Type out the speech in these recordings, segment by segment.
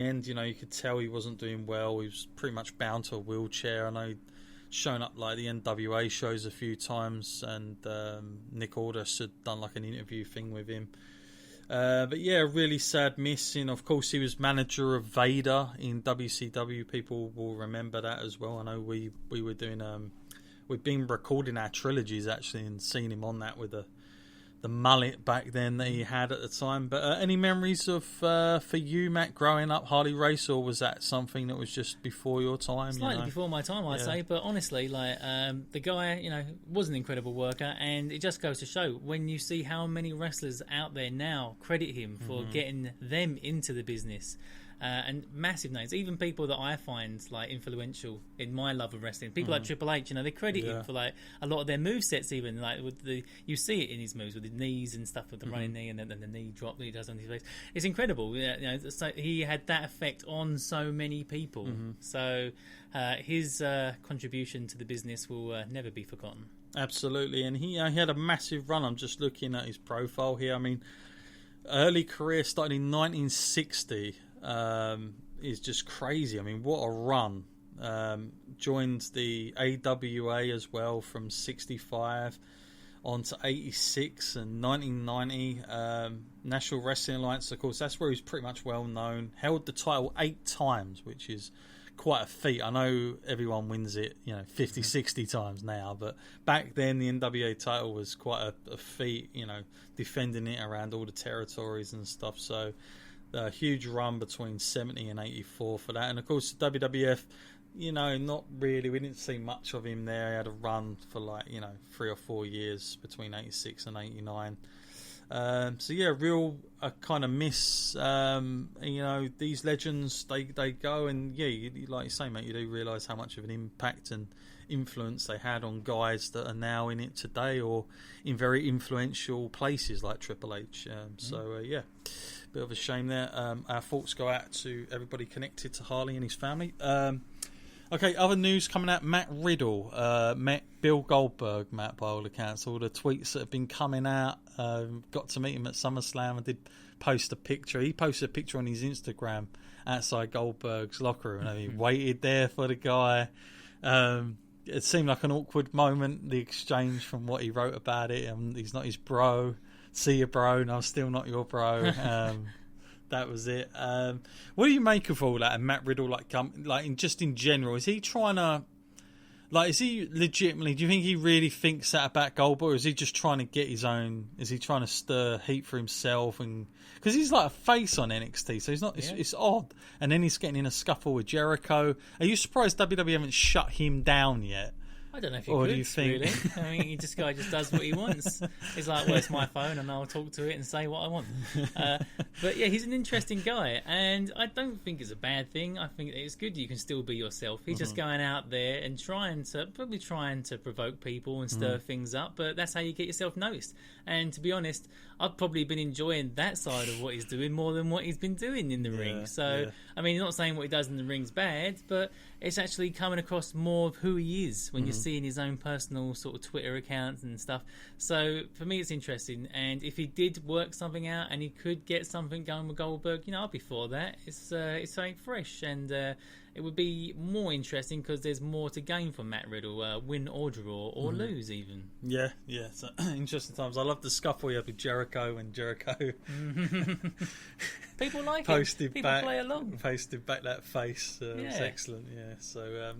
end, you could tell he wasn't doing well. He was pretty much bound to a wheelchair. I know he'd shown up like the NWA shows a few times, and Nick Aldis had done like an interview thing with him. But yeah, really sad missing. Of course, he was manager of Vader in WCW. People will remember that as well. I know we were doing we've been recording our trilogies actually, and seen him on that with the mullet back then that he had at the time. But any memories of for you, Matt, growing up Harley Race, or was that something that was just before your time? Slightly before my time, I'd say. But honestly, like the guy, was an incredible worker, and it just goes to show when you see how many wrestlers out there now credit him for getting them into the business. And massive names, even people that I find like influential in my love of wrestling. People like Triple H, they credit him for like a lot of their movesets. Even like with you see it in his moves with his knees and stuff, with the running knee and then the knee drop that he does on his face. It's incredible. So he had that effect on so many people. So his contribution to the business will never be forgotten. Absolutely, and he had a massive run. I'm just looking at his profile here. I mean, early career started in 1960. Is just crazy. I mean, what a run. Joined the AWA as well from 65 on to 86 and 1990. National Wrestling Alliance, of course, that's where he's pretty much well known. Held the title 8 times, which is quite a feat. I know everyone wins it 50, 60 times now, but back then the NWA title was quite a feat, defending it around all the territories and stuff. So a huge run between 70 and 84 for that. And of course the WWF, not really, we didn't see much of him there. He had a run for 3 or 4 years between 86 and 89. So yeah, real kind of miss. These legends, they go, and yeah, like you say, mate, you do realise how much of an impact and influence they had on guys that are now in it today, or in very influential places like Triple H. So yeah, bit of a shame there. Our thoughts go out to everybody connected to Harley and his family. Okay, other news coming out. Matt Riddle met Bill Goldberg, Matt, by all accounts. All the tweets that have been coming out. Got to meet him at SummerSlam. I did post a picture. He posted a picture on his Instagram outside Goldberg's locker room. He waited there for the guy. It seemed like an awkward moment, the exchange, from what he wrote about it. He's not his bro. See you, bro. No, I'm still not your bro. That was it. What do you make of all that? And Matt Riddle, just in general, is he trying to, is he legitimately? Do you think he really thinks that about Goldberg, or is he just trying to get his own? Is he trying to stir heat for himself? And because he's like a face on NXT, so he's not. It's odd. And then he's getting in a scuffle with Jericho. Are you surprised WWE haven't shut him down yet? I don't know if he could, do you think? Really. I mean, this guy just does what he wants. He's like, where's my phone? And I'll talk to it and say what I want. But yeah, he's an interesting guy. And I don't think it's a bad thing. I think it's good you can still be yourself. He's just going out there and trying to provoke people and stir things up. But that's how you get yourself noticed. And to be honest, I've probably been enjoying that side of what he's doing more than what he's been doing in the ring. So, I mean, not saying what he does in the ring's bad, but it's actually coming across more of who he is when you're seeing his own personal sort of Twitter accounts and stuff. So for me, it's interesting. And if he did work something out and he could get something going with Goldberg, I'll be for that. It's something fresh, and it would be more interesting because there's more to gain from Matt Riddle, win or draw or lose even. Yeah. So, interesting times. I love the scuffle you have with Jericho and Jericho. People like it. People play along. Posted back that face. It's excellent. Yeah. So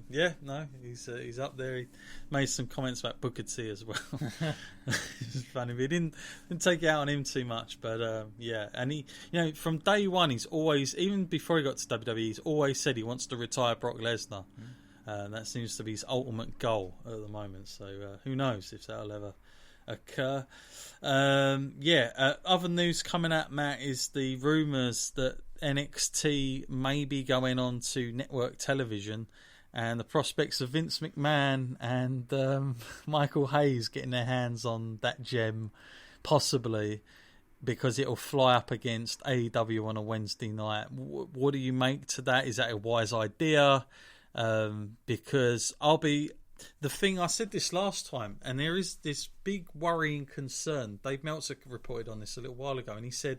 he's up there. He made some comments about Booker T as well. It's funny. We didn't take it out on him too much, but and he, from day one, he's always, even before he got to WWE, he's always said he wants to retire Brock Lesnar. That seems to be his ultimate goal at the moment. So who knows if that'll ever occur. Other news coming out, Matt, is the rumours that NXT may be going on to network television, and the prospects of Vince McMahon and Michael Hayes getting their hands on that gem, possibly, because it'll fly up against AEW on a Wednesday night. What do you make to that? Is that a wise idea? Because the thing, I said this last time, and there is this big worrying concern. Dave Meltzer reported on this a little while ago, and he said,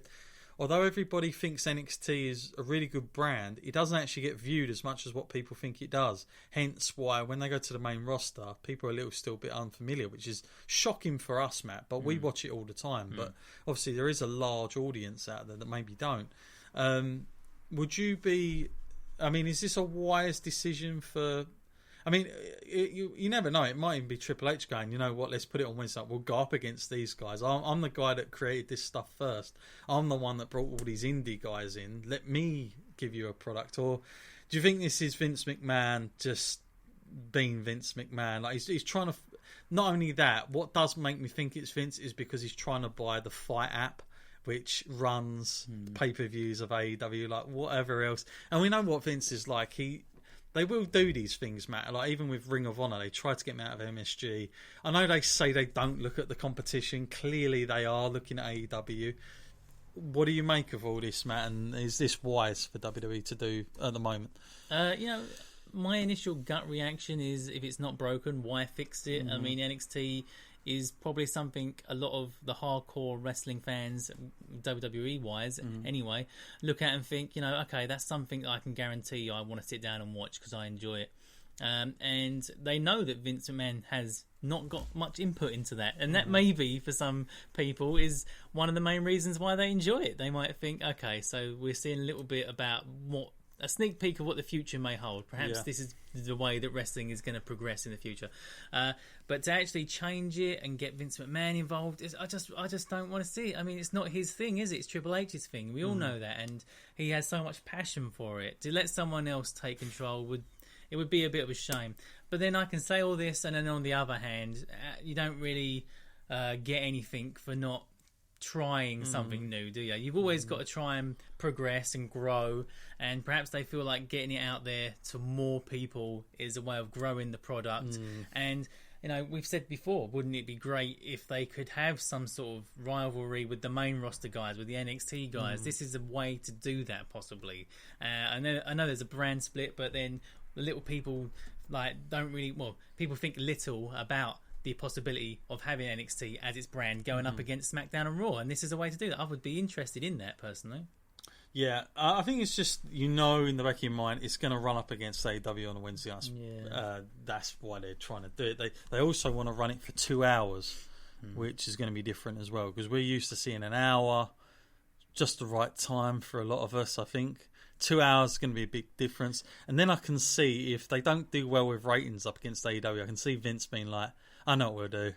although everybody thinks NXT is a really good brand, it doesn't actually get viewed as much as what people think it does. Hence why when they go to the main roster, people are still a bit unfamiliar, which is shocking for us, Matt, but we watch it all the time. But obviously there is a large audience out there that maybe don't. Would you be... I mean, is this a wise decision for... I mean, you never know. It might even be Triple H going, you know what, let's put it on Wednesday. We'll go up against these guys. I'm the guy that created this stuff first. I'm the one that brought all these indie guys in. Let me give you a product. Or do you think this is Vince McMahon just being Vince McMahon? Like he's trying to... Not only that, what does make me think it's Vince is because he's trying to buy the Fight app, which runs the pay-per-views of AEW, like whatever else. And we know what Vince is like. They will do these things, Matt. Like even with Ring of Honor, they try to get me out of MSG. I know they say they don't look at the competition. Clearly, they are looking at AEW. What do you make of all this, Matt? And is this wise for WWE to do at the moment? My initial gut reaction is if it's not broken, why fix it? I mean, NXT is probably something a lot of the hardcore wrestling fans, WWE-wise anyway, look at and think, okay, that's something I can guarantee I want to sit down and watch because I enjoy it. And they know that Vince McMahon has not got much input into that. And that maybe, for some people, is one of the main reasons why they enjoy it. They might think, okay, so we're seeing a little bit about a sneak peek of what the future may hold. Perhaps this is the way that wrestling is going to progress in the future. But to actually change it and get Vince McMahon involved, I just don't want to see it. I mean, it's not his thing, is it? It's Triple H's thing. We all know that, and he has so much passion for it. To let someone else take control would be a bit of a shame. But then I can say all this, and then on the other hand, you don't really get anything for not trying something new, do you? You've always got to try and progress and grow, and perhaps they feel like getting it out there to more people is a way of growing the product. And we've said before, wouldn't it be great if they could have some sort of rivalry with the main roster guys, with the NXT guys? This is a way to do that, possibly. I know there's a brand split, but then little people people think little about the possibility of having NXT as its brand going up against SmackDown and Raw, and this is a way to do that. I would be interested in that, personally. Yeah, I think it's just, in the back of your mind, it's going to run up against AEW on a Wednesday night. Yeah. That's why they're trying to do it. They also want to run it for 2 hours, which is going to be different as well, because we're used to seeing an hour, just the right time for a lot of us, I think. 2 hours is going to be a big difference. And then I can see, if they don't do well with ratings up against AEW, I can see Vince being like, I know what we'll do.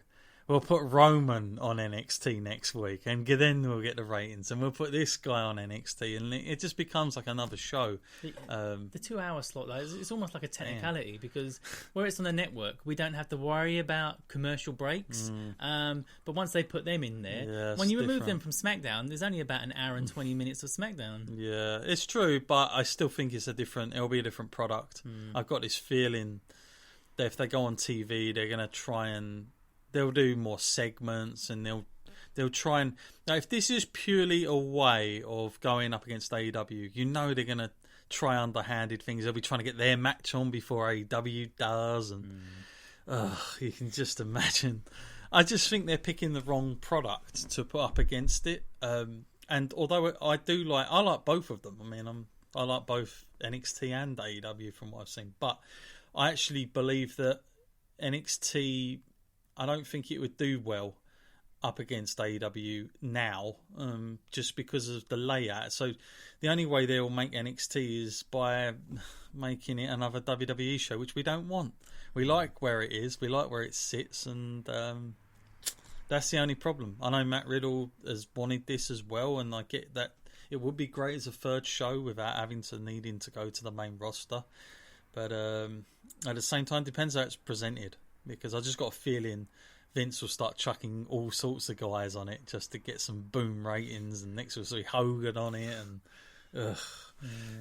We'll put Roman on NXT next week, and then we'll get the ratings. And we'll put this guy on NXT, and it just becomes like another show. The 2 hour slot, though, it's almost like a technicality, because where it's on the network, we don't have to worry about commercial breaks. But once they put them in there, when you remove them from SmackDown, there's only about an hour and 20 minutes of SmackDown. Yeah, it's true, but I still think it'll be a different product. I've got this feeling that if they go on TV, they're going to try and they'll do more segments, and they'll try and... Now, if this is purely a way of going up against AEW, they're going to try underhanded things. They'll be trying to get their match on before AEW does, and you can just imagine. I just think they're picking the wrong product to put up against it. And although I like both of them. I mean, I like both NXT and AEW from what I've seen, but I actually believe that NXT, I don't think it would do well up against AEW now, just because of the layout. So the only way they'll make NXT is by making it another WWE show, which we don't want. We like where it is, we like where it sits, and that's the only problem. I know Matt Riddle has wanted this as well, and I get that it would be great as a third show without needing to go to the main roster. But at the same time, depends how it's presented, because I just got a feeling Vince will start chucking all sorts of guys on it just to get some boom ratings, and next we'll see Hogan on it, and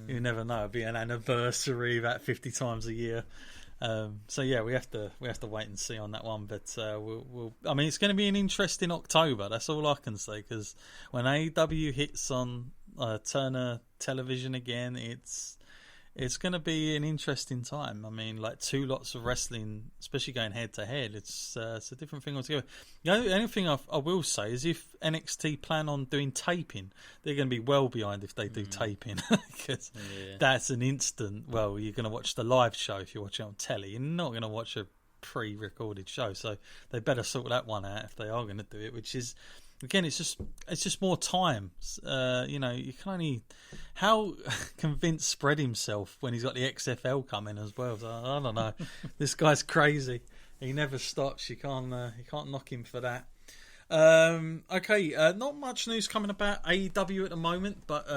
you never know. It'll be an anniversary about 50 times a year. So yeah, we have to wait and see on that one. But we'll. I mean, it's going to be an interesting October. That's all I can say, because when AEW hits on Turner Television again, It's going to be an interesting time. I mean, like 2 lots of wrestling, especially going head to head. It's a different thing altogether. The only thing I will say is if NXT plan on doing taping, they're going to be well behind if they do taping, because that's an instant. Well, you're going to watch the live show if you watch it on telly. You're not going to watch a pre-recorded show, so they better sort that one out if they are going to do it. Which is, again, it's just more time. You can only... How can Vince spread himself when he's got the XFL coming as well? So, I don't know. This guy's crazy. He never stops. You can't knock him for that. Okay, not much news coming about AEW at the moment, but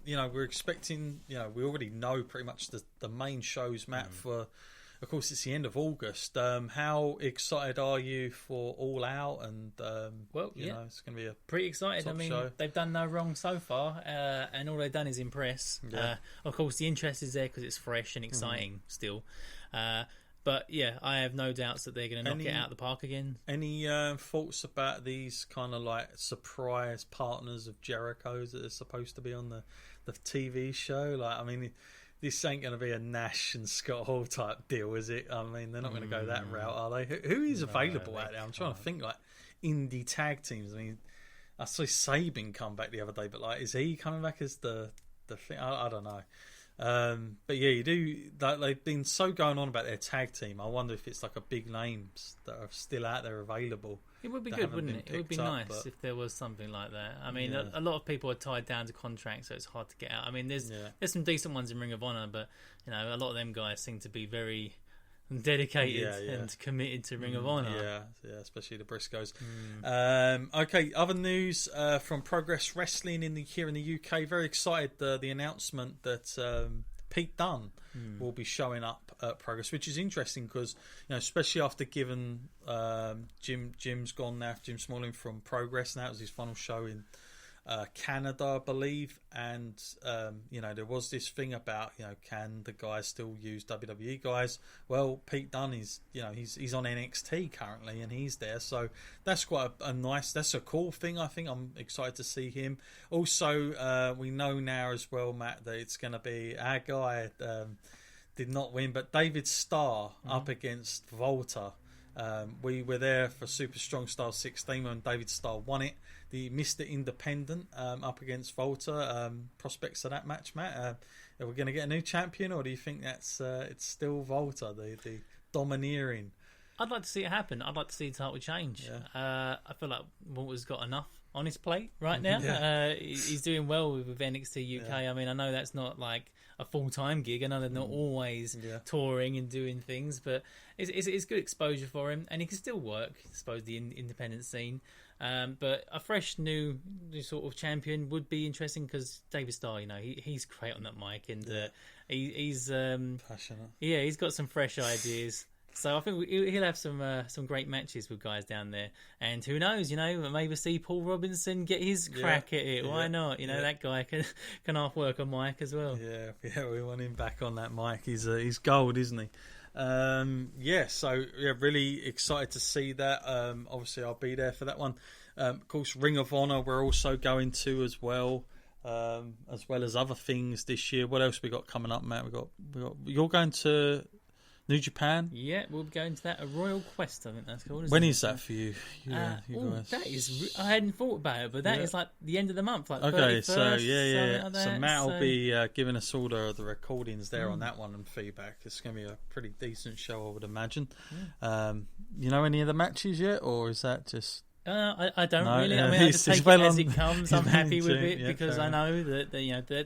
we're expecting. We already know pretty much the main shows, Matt, for. Of course, it's the end of August. How excited are you for All Out? And it's going to be a pretty excited. I mean, show. They've done no wrong so far, and all they've done is impress. Yeah. Of course, the interest is there because it's fresh and exciting still. But yeah, I have no doubts that they're going to knock it out of the park again. Any thoughts about these kind of like surprise partners of Jericho's that are supposed to be on the TV show? Like, I mean. This ain't going to be a Nash and Scott Hall type deal, is it? I mean, they're not going to go that route, are they? Who is available out there? I'm trying to think, like, indie tag teams. I mean, I saw Sabin come back the other day, but, like, is he coming back as the thing? I don't know. But, yeah, you do... They've been so going on about their tag team. I wonder if it's, like, a big names that are still out there available. It would be good, wouldn't it? It would be nice if there was something like that. I mean, a lot of people are tied down to contracts, so it's hard to get out. I mean, there's some decent ones in Ring of Honor, but a lot of them guys seem to be very dedicated and committed to Ring of Honor. Yeah, especially the Briscoes. Okay, other news from Progress Wrestling here in the UK. Very excited the announcement that Pete Dunne will be showing up at Progress, which is interesting because, especially after giving Jim's gone now, Jim Smalling from Progress, and that was his final show in Canada, I believe. And, there was this thing about, can the guys still use WWE guys? Well, Pete Dunne is, he's on NXT currently and he's there. So that's quite that's a cool thing, I think. I'm excited to see him. Also, we know now as well, Matt, that it's going to be our guy, did not win, but David Starr up against Volta. We were there for Super Strong Style 16 when David Starr won it. The Mr. Independent up against Volta. Prospects of that match, Matt? Are we going to get a new champion, or do you think that's it's still Volta, the domineering? I'd like to see it happen. I'd like to see the title change. I feel like Walter's got enough on his plate right now. He's doing well with NXT UK. I mean, I know that's not like a full-time gig. I know they're not always touring and doing things, but it's good exposure for him, and he can still work, I suppose, the independent scene. But a fresh new sort of champion would be interesting because David Starr, he's great on that mic, and he's passionate. Yeah, he's got some fresh ideas. So I think he'll have some great matches with guys down there, and who knows, maybe see Paul Robinson get his crack at it. Why not? That guy can half work a mic as well. Yeah, we want him back on that mic. He's gold, isn't he? So really excited to see that. Obviously, I'll be there for that one. Of course, Ring of Honor we're also going to as well as other things this year. What else we got coming up, Matt? We got you're going to New Japan? Yeah, we'll be going to that. A Royal Quest, I think that's called. When is that for you? That is... I hadn't thought about it, but that is like the end of the month. Like okay, 31st, so like that, so Matt will be giving us all the recordings there on that one and feedback. It's going to be a pretty decent show, I would imagine. You know any of the matches yet, or is that just... I don't really. I mean, I just take it as it comes. I'm happy with it because I know that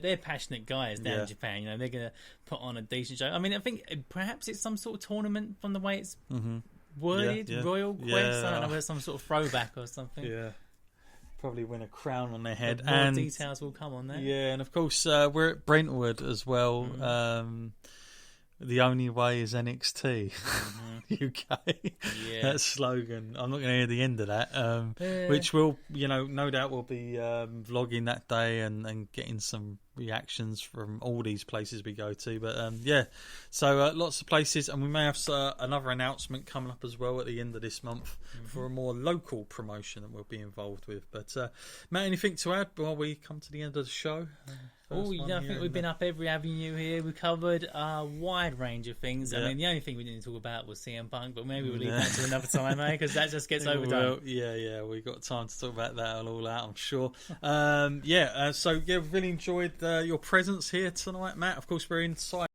they're passionate guys down in Japan. They're going to put on a decent show. I mean, I think perhaps it's some sort of tournament from the way it's worded, Royal Quest. I don't know, whether some sort of throwback or something. Yeah, probably win a crown on their head. More details will come on that. Yeah, and of course we're at Brentwood as well. The only way is NXT UK. That slogan. I'm not going to hear the end of that. Which will, no doubt we'll be vlogging that day and getting some reactions from all these places we go to. But so lots of places, and we may have another announcement coming up as well at the end of this month for a more local promotion that we'll be involved with. But Matt, anything to add while we come to the end of the show? Oh, I think we've been up every avenue here. We covered a wide range of things. Yeah. I mean, the only thing we didn't talk about was CM Punk, but maybe we'll leave that to another time, because that just gets overdone. Well, we got time to talk about that all out, I'm sure. So we've really enjoyed your presence here tonight, Matt. Of course, we're inside